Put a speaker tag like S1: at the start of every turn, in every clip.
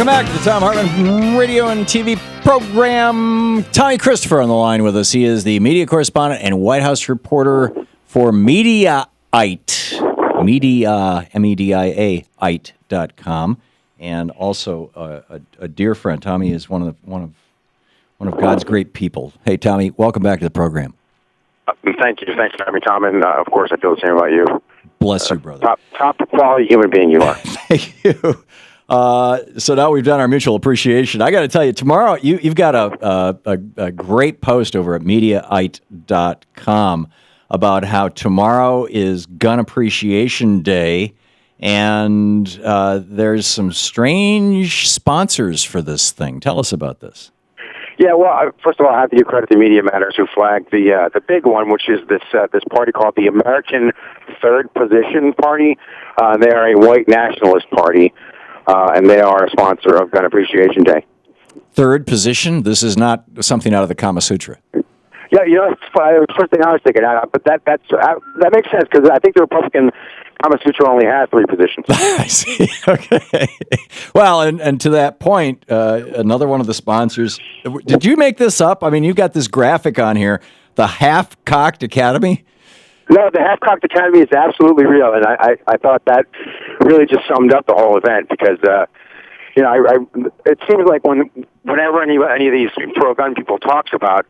S1: Welcome back to the Thom Hartmann radio and TV program. Tommy Christopher on the line with us. He is the media correspondent and White House reporter for Mediaite, Mediaite.com, and also a dear friend. Tommy is one of God's great people. Hey, Tommy, welcome back to the program.
S2: Thank you. Thanks for having me, Tom. And, of course, I feel the same about you.
S1: Bless you, brother.
S2: Top quality human being you are.
S1: Thank you. So now we've done our mutual appreciation. I got to tell you, tomorrow you've got a great post over at Mediaite.com about how tomorrow is Gun Appreciation Day, and there's some strange sponsors for this thing. Tell us about this.
S2: Yeah, well, first of all, I have to give credit to Media Matters, who flagged the big one, which is this party called the American Third Position Party. They are a white nationalist party, and they are a sponsor of Gun Appreciation Day.
S1: Third position? This is not something out of the Kama Sutra.
S2: Yeah, it's the first thing I was thinking, but that makes sense, because I think the Republican Kama Sutra only has 3 positions.
S1: I see. Okay. Well, and to that point, another one of the sponsors. Did you make this up? I mean, you've got this graphic on here, the Half-Cocked Academy.
S2: No, the Half-Cocked Academy is absolutely real, and I thought that really just summed up the whole event, because it seems like whenever any of these pro-gun people talks about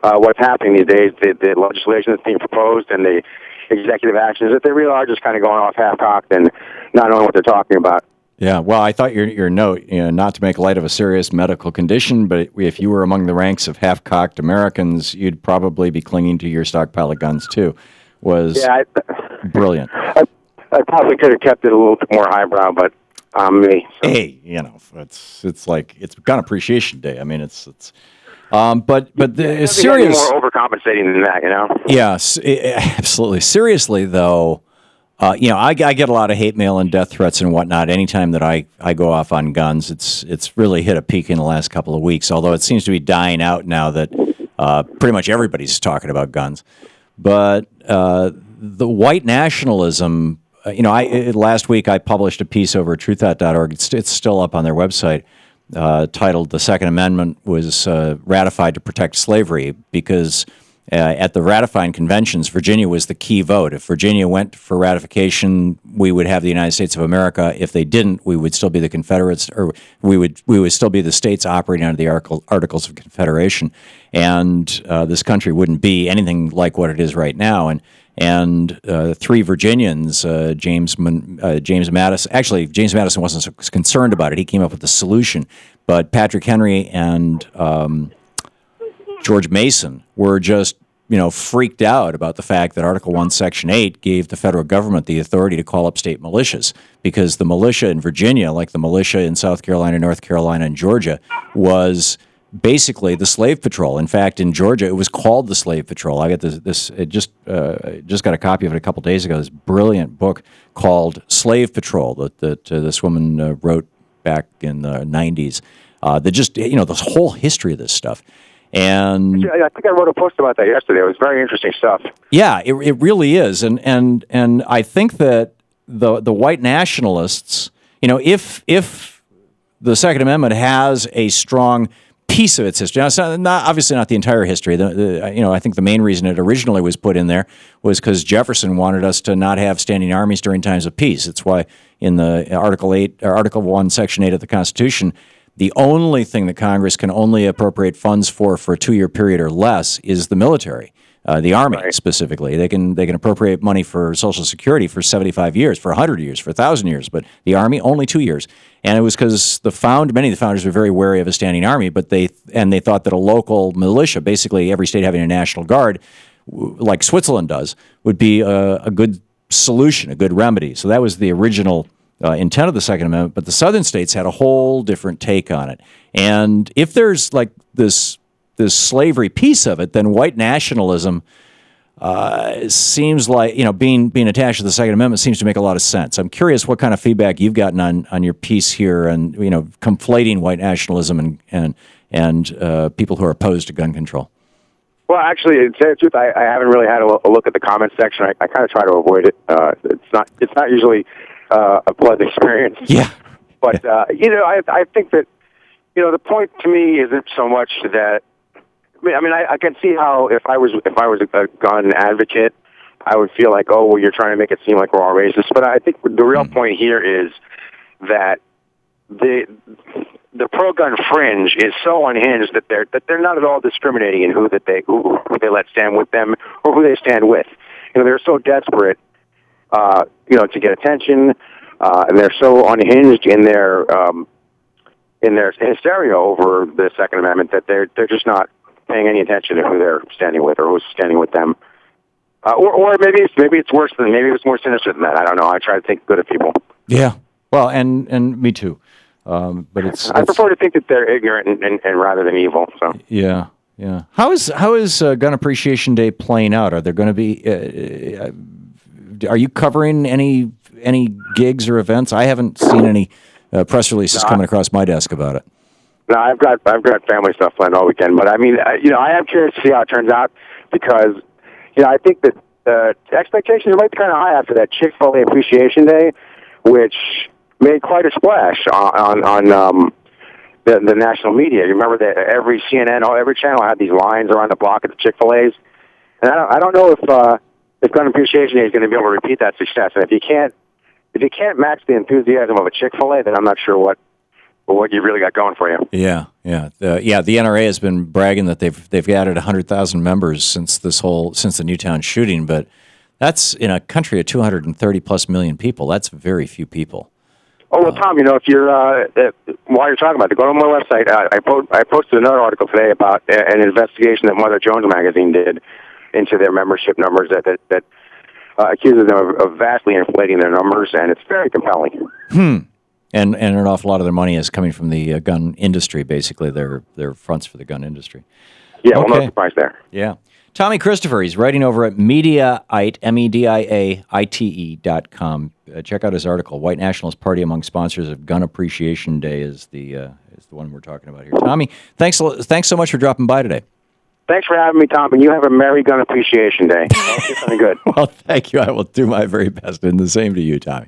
S2: what's happening these days, the legislation that's being proposed and the executive actions, that they really are just kind of going off half-cocked and not knowing what they're talking about.
S1: Yeah, well, I thought your note, not to make light of a serious medical condition, but if you were among the ranks of half-cocked Americans, you'd probably be clinging to your stockpile of guns, too, was brilliant.
S2: I probably could have kept it a little bit more highbrow, but me. So.
S1: Hey, it's like, it's Gun Appreciation Day. I mean, it's but it's serious.
S2: More overcompensating than that,
S1: Yes, absolutely. Seriously, though, I get a lot of hate mail and death threats and whatnot anytime that I go off on guns. It's really hit a peak in the last couple of weeks, although it seems to be dying out now that pretty much everybody's talking about guns. But the white nationalism, last week I published a piece over at truthout.org. It's still up on their website. Titled "The Second Amendment was ratified to protect slavery," because at the ratifying conventions, Virginia was the key vote. If Virginia went for ratification, we would have the United States of America. If they didn't, we would still be the Confederates, or we would still be the states operating under the Articles of Confederation, and this country wouldn't be anything like what it is right now. And 3 Virginians, James Madison. Actually, James Madison wasn't so concerned about it. He came up with the solution. But Patrick Henry and George Mason were just, freaked out about the fact that Article 1, Section 8 gave the federal government the authority to call up state militias, because the militia in Virginia, like the militia in South Carolina, North Carolina, and Georgia, was basically the slave patrol. In fact, in Georgia, it was called the Slave Patrol. I got just got a copy of it a couple days ago. This brilliant book called Slave Patrol that this woman wrote back in the 90s. That just the whole history of this stuff. And
S2: I think I wrote a post about that yesterday. It was very interesting stuff.
S1: Yeah, it really is. And I think that the white nationalists, if the Second Amendment has a strong piece of its history. Now, it's obviously not the entire history. I think the main reason it originally was put in there was because Jefferson wanted us to not have standing armies during times of peace. It's why in the Article 1, Section 8 of the Constitution, the only thing that Congress can only appropriate funds for a 2-year period or less is the military. The Army, right. Specifically. They can appropriate money for Social Security for 75 years, for 100 years, for 1,000 years, but the Army, only 2 years. And it was because many of the founders were very wary of a standing army, but they thought that a local militia, basically every state having a National Guard, like Switzerland does, would be a good solution, a good remedy. So that was the original intent of the Second Amendment, but the southern states had a whole different take on it. And if there's like this slavery piece of it, then white nationalism seems like, being attached to the Second Amendment seems to make a lot of sense. I'm curious what kind of feedback you've gotten on your piece here, and conflating white nationalism and people who are opposed to gun control.
S2: Well, actually, to tell you the truth, I haven't really had a look at the comments section. I kind of try to avoid it. It's not usually a pleasant experience.
S1: Yeah.
S2: But I think that the point to me isn't so much that. I can see how if I was a gun advocate, I would feel like, oh, well, you're trying to make it seem like we're all racist. But I think the real point here is that the pro-gun fringe is so unhinged that they're not at all discriminating in who they let stand with them or who they stand with. They're so desperate, to get attention, and they're so unhinged in their hysteria over the Second Amendment that they're just not paying any attention to who they're standing with or who's standing with them. Or maybe it's worse than, maybe it's more sinister than that. I don't know. I try to think good of people.
S1: Yeah. Well, and me too. But I
S2: prefer to think that they're ignorant and rather than evil. So
S1: yeah. How is Gun Appreciation Day playing out? Are there going to be? Are you covering any gigs or events? I haven't seen any press releases coming across my desk about it.
S2: No, I've got family stuff planned all weekend. But I am curious to see how it turns out because I think that expectations might be kind of high after that Chick-fil-A Appreciation Day, which made quite a splash on the national media. You remember that every CNN, every channel had these lines around the block at the Chick-fil-A's, and I don't know if Gun Appreciation Day is going to be able to repeat that success. And if you can't match the enthusiasm of a Chick-fil-A, then I'm not sure what you really got going for you.
S1: Yeah. The NRA has been bragging that they've added 100,000 members since the Newtown shooting, but that's in a country of 230 plus million people. That's very few people.
S2: Oh well, Tom, if you're while you're talking about it, go to my website. I posted another article today about an investigation that Mother Jones magazine did into their membership numbers that accuses them of vastly inflating their numbers, and it's very compelling.
S1: And an awful lot of their money is coming from the gun industry. Basically, they're fronts for the gun industry.
S2: Yeah, well, no surprise there.
S1: Yeah. Tommy Christopher, he's writing over at Mediaite, MEDIAITE.com. Check out his article. White Nationalist Party among sponsors of Gun Appreciation Day is the one we're talking about here. Tommy, thanks so much for dropping by today.
S2: Thanks for having me, Tom, and you have a Merry Gun Appreciation Day. Hope you're something good.
S1: Well, thank you. I will do my very best, and the same to you, Tommy.